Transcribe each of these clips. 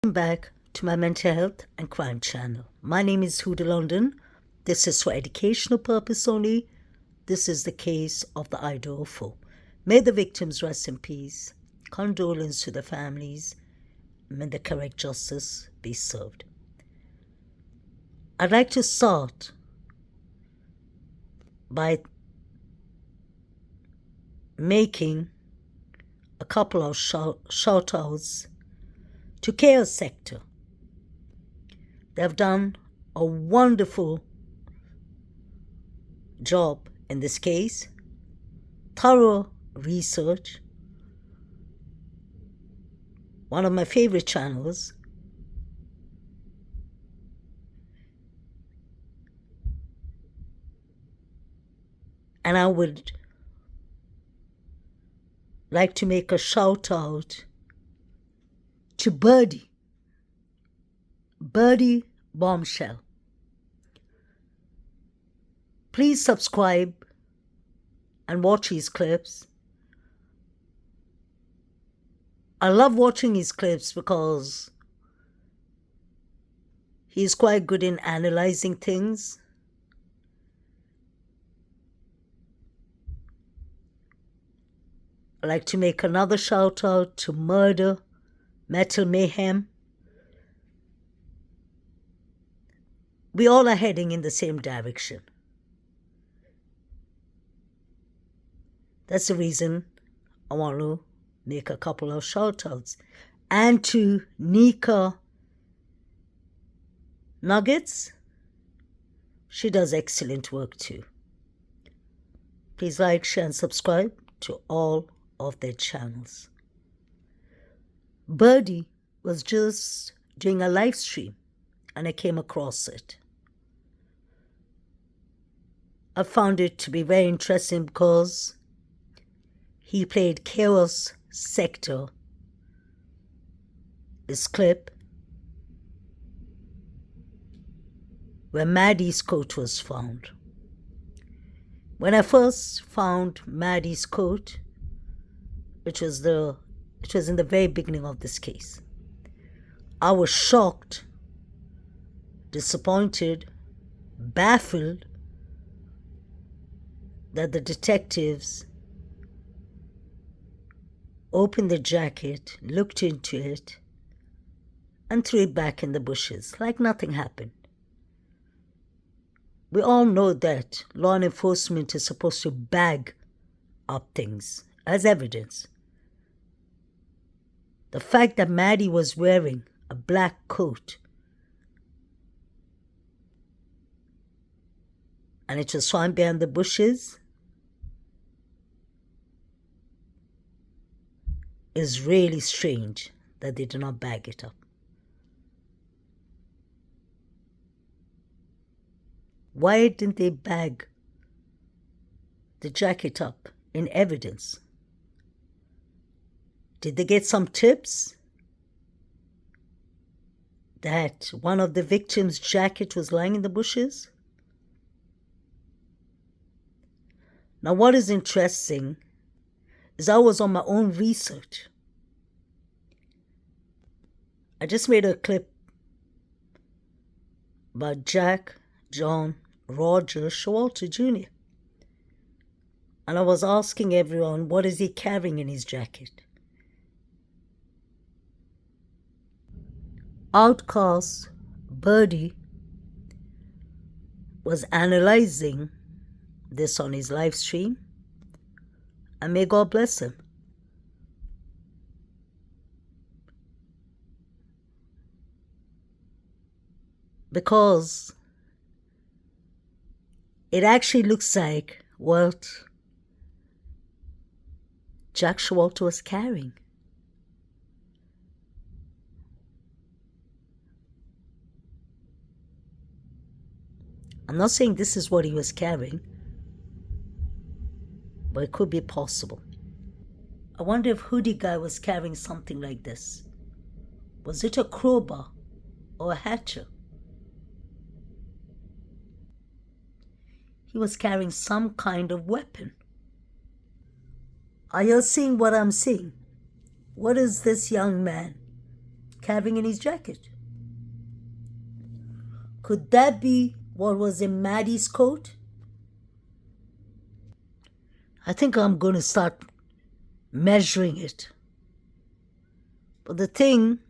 Welcome back to my mental health and crime channel. My name is Hoodie London. This is for educational purpose only. This is the case of the Idaho 4. May the victims rest in peace. Condolence to the families. May the correct justice be served. I'd like to start by making a couple of shout-outs to Chaos Sector. They've done a wonderful job in this case, thorough research, one of my favorite channels. And I would like to make a shout out to Birdie Bombshell. Please subscribe and watch his clips. I love watching his clips because he's quite good in analyzing things. I'd like to make another shout out to Murder Metal Mayhem. We all are heading in the same direction. That's the reason I want to make a couple of shout outs. And to Nika Nuggets, she does excellent work too. Please like, share, and subscribe to all of their channels. Birdie was just doing a live stream and I came across it. I found it to be very interesting because he played Chaos Sector, this clip where Maddies' coat was found. When I first found Maddies' coat, it was in the very beginning of this case, I was shocked, disappointed, baffled that the detectives opened the jacket, looked into it, and threw it back in the bushes like nothing happened. We all know that law enforcement is supposed to bag up things as evidence. The fact that Maddie was wearing a black coat and it was found behind the bushes is really strange that they did not bag it up. Why didn't they bag the jacket up in evidence? Did they get some tips that one of the victims' jacket was lying in the bushes? Now, what is interesting is I was on my own research. I just made a clip about Jack, John, Roger Showalter Jr. And I was asking everyone, what is he carrying in his jacket? Outcast Birdie was analyzing this on his live stream, and may God bless him. Because it actually looks like what Jack Showalter was carrying. I'm not saying this is what he was carrying, but it could be possible. I wonder if Hoodie guy was carrying something like this. Was it a crowbar or a hatchet? He was carrying some kind of weapon. Are you seeing what I'm seeing? What is this young man carrying in his jacket? Could that be what was in Maddie's coat? I think I'm going to start measuring it. But the thing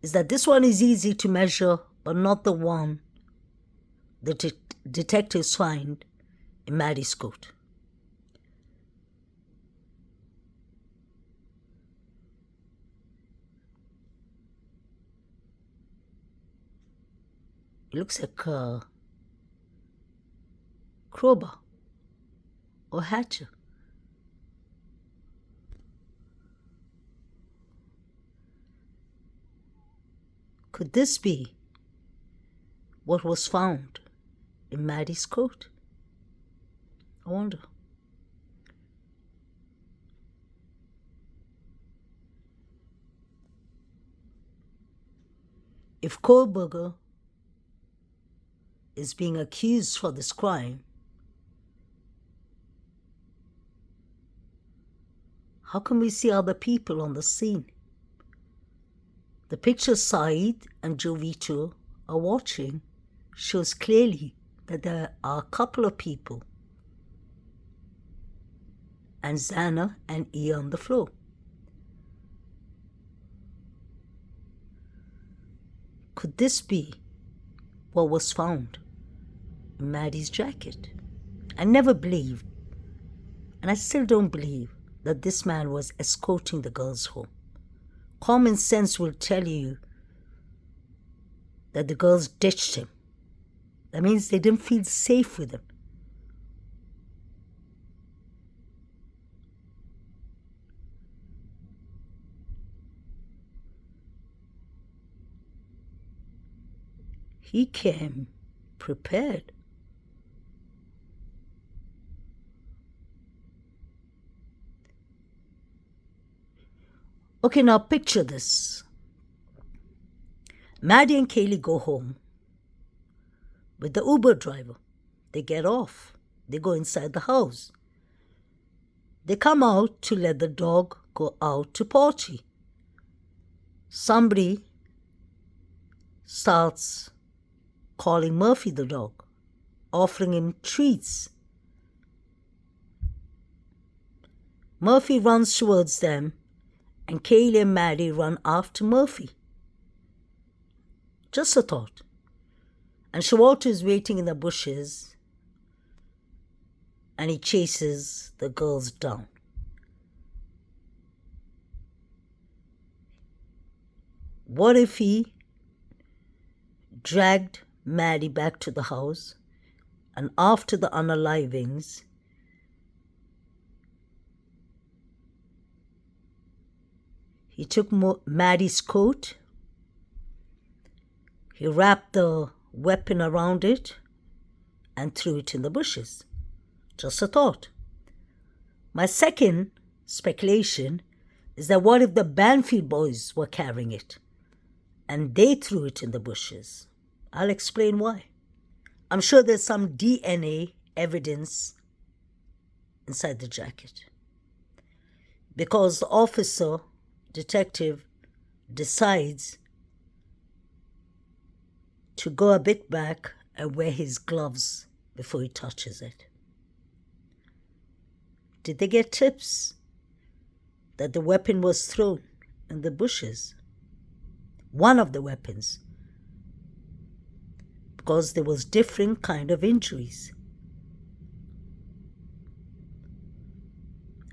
is that this one is easy to measure, but not the one the detectives find in Maddie's coat. It looks like a crowbar or hatchet. Could this be what was found in Maddie's coat? I wonder. If Kohlberger is being accused for this crime, how can we see other people on the scene? The picture Said and Jovito are watching shows clearly that there are a couple of people, and Zana and E on the floor. Could this be what was found in Maddie's jacket? I never believed, and I still don't believe, that this man was escorting the girls home. Common sense will tell you that the girls ditched him. That means they didn't feel safe with him. He came prepared. Okay, now picture this. Maddie and Kaylee go home with the Uber driver. They get off. They go inside the house. They come out to let the dog go out to potty. Somebody starts calling Murphy the dog, offering him treats. Murphy runs towards them, and Kaylee and Maddie run after Murphy. Just a thought. And Shawalter is waiting in the bushes, and he chases the girls down. What if he dragged Maddie back to the house, and after the unalivings, he took Maddie's coat, he wrapped the weapon around it, and threw it in the bushes? Just a thought. My second speculation is that what if the Banfield boys were carrying it and they threw it in the bushes? I'll explain why. I'm sure there's some DNA evidence inside the jacket, because the officer, detective, decides to go a bit back and wear his gloves before he touches it. Did they get tips that the weapon was thrown in the bushes? One of the weapons, because there was different kind of injuries.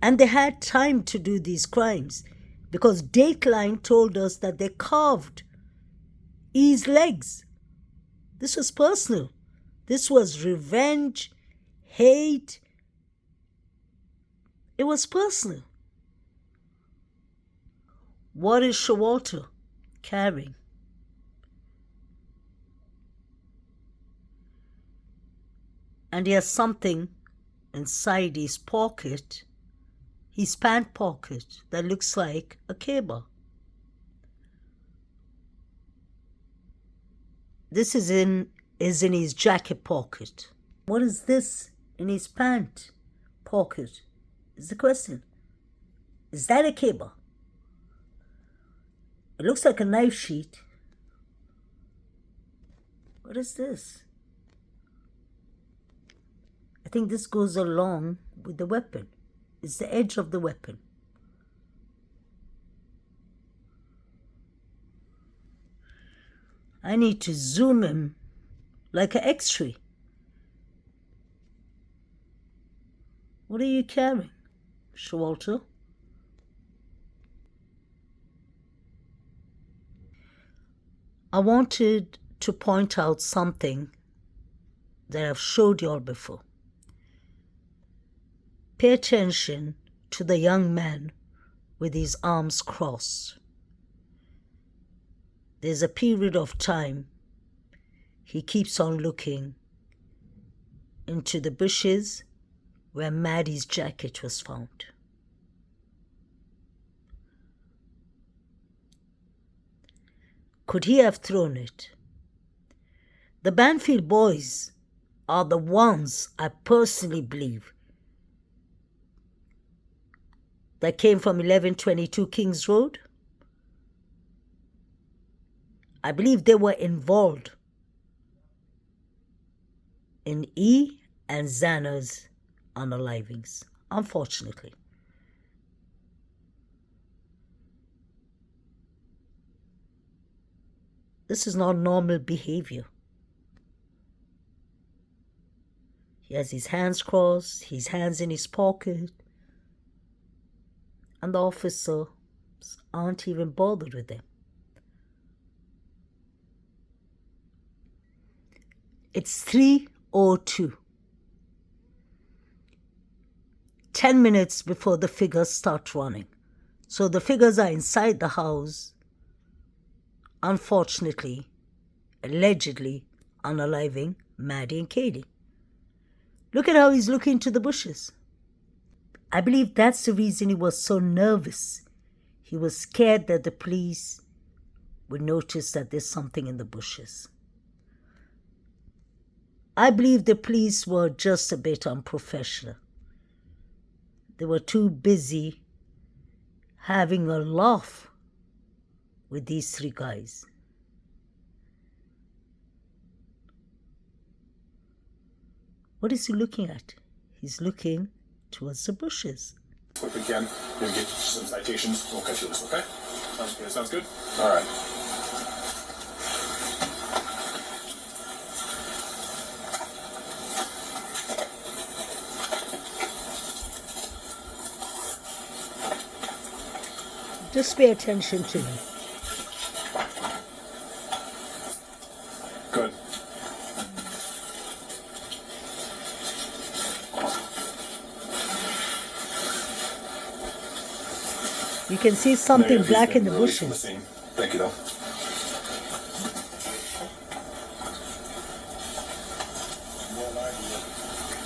And they had time to do these crimes, because Dateline told us that they carved E's legs. This was personal. This was revenge, hate. It was personal. What is Shawalter carrying? And he has something inside his pocket, his pant pocket, that looks like a cable. This is in his jacket pocket. What is this in his pant pocket? Is the question. Is that a cable? It looks like a knife sheath. What is this? I think this goes along with the weapon. It's the edge of the weapon. I need to zoom in like an X-ray. What are you carrying, Showalter? I wanted to point out something that I've showed you all before. Pay attention to the young man with his arms crossed. There's a period of time he keeps on looking into the bushes where Maddie's jacket was found. Could he have thrown it? The Banfield boys are the ones I personally believe that came from 1122 Kings Road. I believe they were involved in E and Xana's unalivings, unfortunately. This is not normal behavior. He has his hands crossed, his hands in his pocket, and the officers aren't even bothered with him. It's 3:02. 10 minutes before the figures start running. So the figures are inside the house, unfortunately, allegedly unaliving Maddie and Katie. Look at how he's looking into the bushes. I believe that's the reason he was so nervous. He was scared that the police would notice that there's something in the bushes. I believe the police were just a bit unprofessional. They were too busy having a laugh with these three guys. What is he looking at? He's looking towards the bushes. Quick we can, maybe get some citations. We'll cut you this, okay? Sounds good? All right. Just pay attention to me. Good. You can see something black in the bushes. Thank you, though.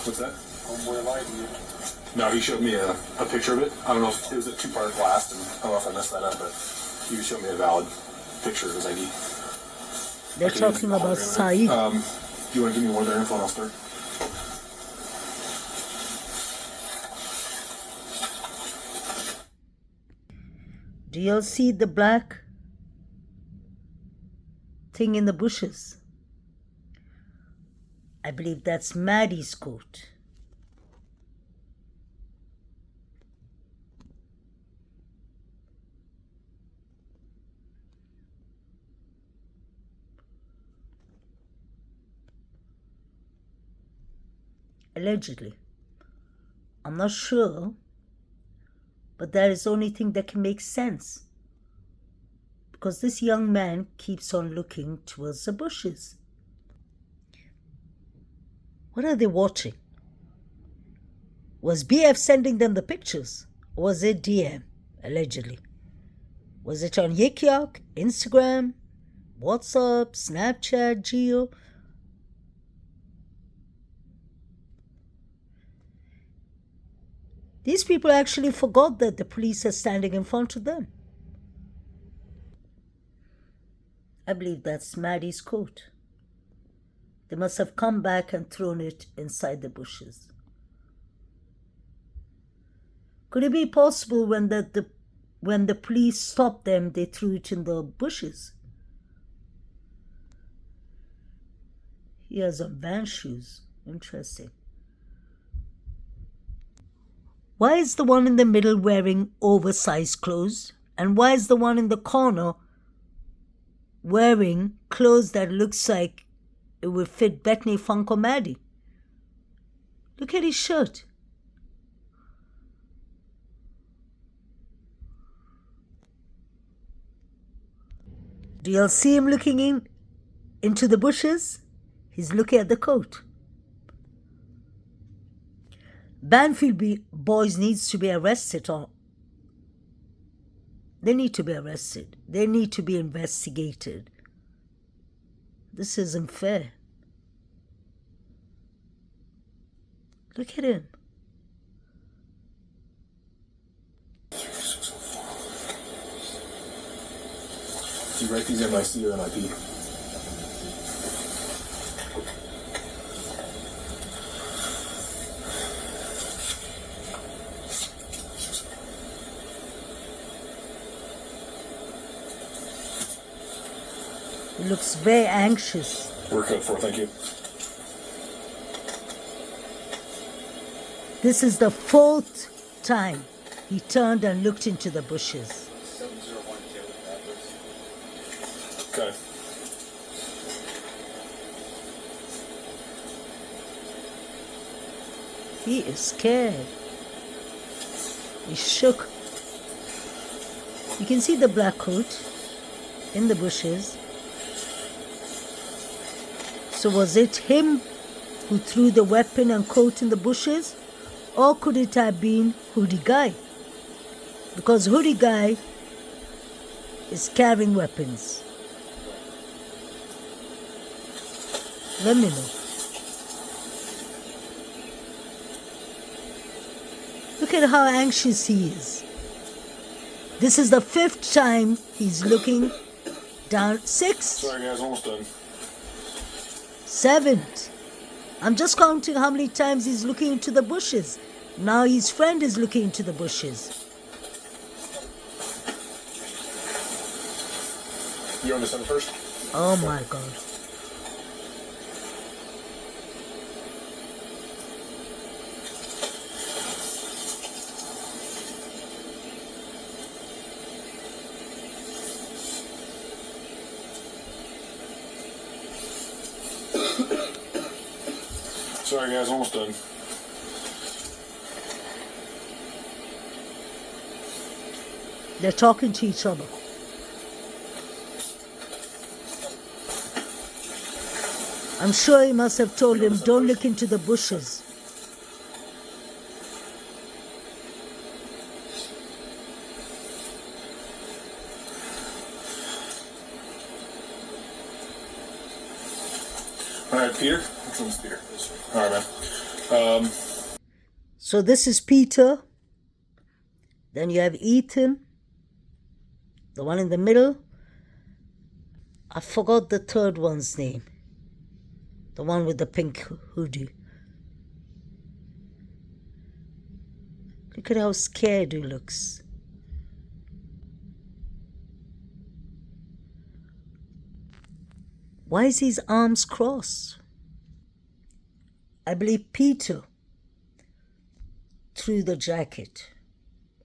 What's that? No, he showed me a picture of it. I don't know if it was a two-part blast, and I don't know if I messed that up, but he showed me a valid picture of his ID. They're talking about Saeed. Do you want to give me more of their info and I'll start? Do you all see the black thing in the bushes? I believe that's Maddie's coat. Allegedly. I'm not sure, but that is the only thing that can make sense. Because this young man keeps on looking towards the bushes. What are they watching? Was BF sending them the pictures? Or was it DM, allegedly? Was it on Yik Yak, Instagram, WhatsApp, Snapchat, Geo? These people actually forgot that the police are standing in front of them. I believe that's Maddie's coat. They must have come back and thrown it inside the bushes. Could it be possible when the when the police stopped them, they threw it in the bushes. He has on van shoes. Interesting. Why is the one in the middle wearing oversized clothes? And why is the one in the corner wearing clothes that looks like it would fit Bethany, Funk, or Maddie? Look at his shirt. Do y'all see him looking into the bushes? He's looking at the coat. Banfield boys needs to be arrested, or they need to be arrested. They need to be investigated. This isn't fair. Look at him. Do you write these MIC or MIP? He looks very anxious. Work code 4, thank you. This is the 4th time he turned and looked into the bushes. 701K. Okay. He is scared. He's shook. You can see the black coat in the bushes. So was it him who threw the weapon and coat in the bushes? Or could it have been Hoodie Guy? Because Hoodie Guy is carrying weapons. Let me know. Look at how anxious he is. This is the 5th time he's looking down. 6th? Sorry guys, almost done. 7th. I'm just counting how many times he's looking into the bushes. Now his friend is looking into the bushes. You want to send first? Oh my God. Sorry guys, almost done. They're talking to each other. I'm sure he must have told him, don't look into the bushes. All right, Peter. Which one's Peter? This one. All right, man. So this is Peter. Then you have Ethan, the one in the middle. I forgot the third one's name. The one with the pink hoodie. Look at how scared he looks. Why is his arms crossed? I believe Peter threw the jacket,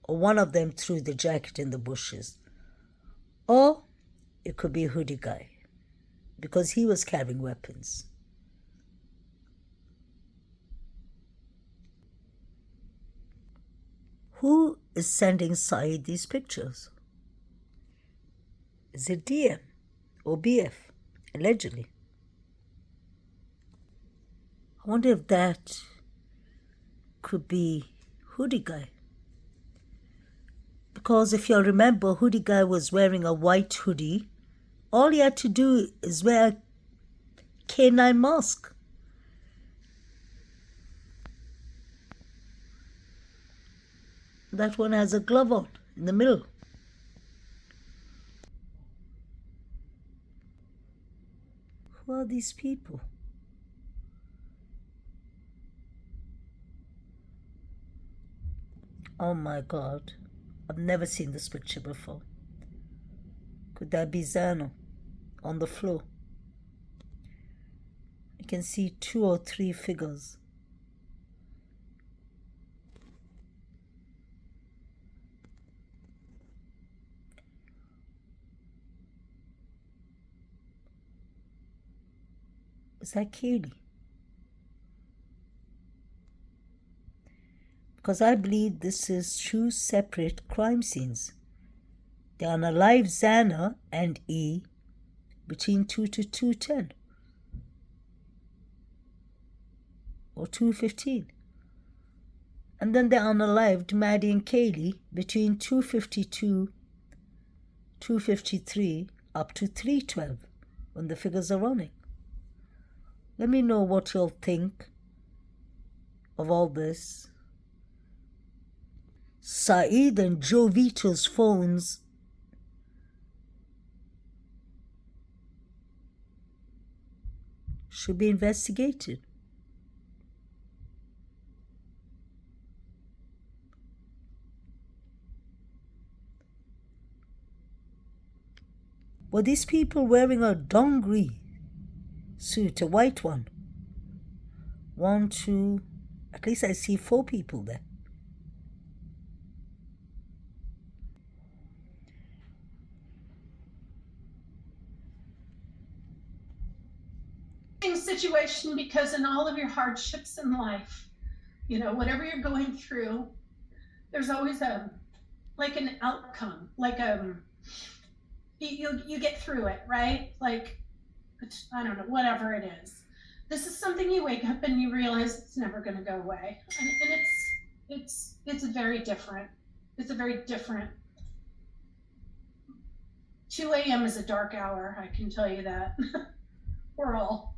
or one of them threw the jacket in the bushes. Or it could be Hoodie Guy, because he was carrying weapons. Who is sending Saeed these pictures? Is it DM or BF? Allegedly. I wonder if that could be Hoodie Guy. Because if you'll remember, Hoodie Guy was wearing a white hoodie. All he had to do is wear a K9 mask. That one has a glove on in the middle. Who are these people? Oh my God. I've never seen this picture before. Could that be Zano on the floor? You can see 2 or 3 figures. Is that Kaylee? Because I believe this is 2 separate crime scenes. They unalive Xana and E between 2 to 2:10 or 2:15. And then they unalived Maddie and Kaylee between 2:52, 2:53 up to 3:12 when the figures are running. Let me know what you'll think of all this. Saeed and Joe Vito's phones should be investigated. Were these people wearing a dongri suit, a white one? 1, 2, at least I see 4 people there. Situation, because in all of your hardships in life, you know, whatever you're going through, there's always an outcome, you get through it, right? Like, I don't know, whatever it is. This is something you wake up and you realize it's never going to go away, and it's very different. It's a very different. 2 a.m. is a dark hour, I can tell you that. We're all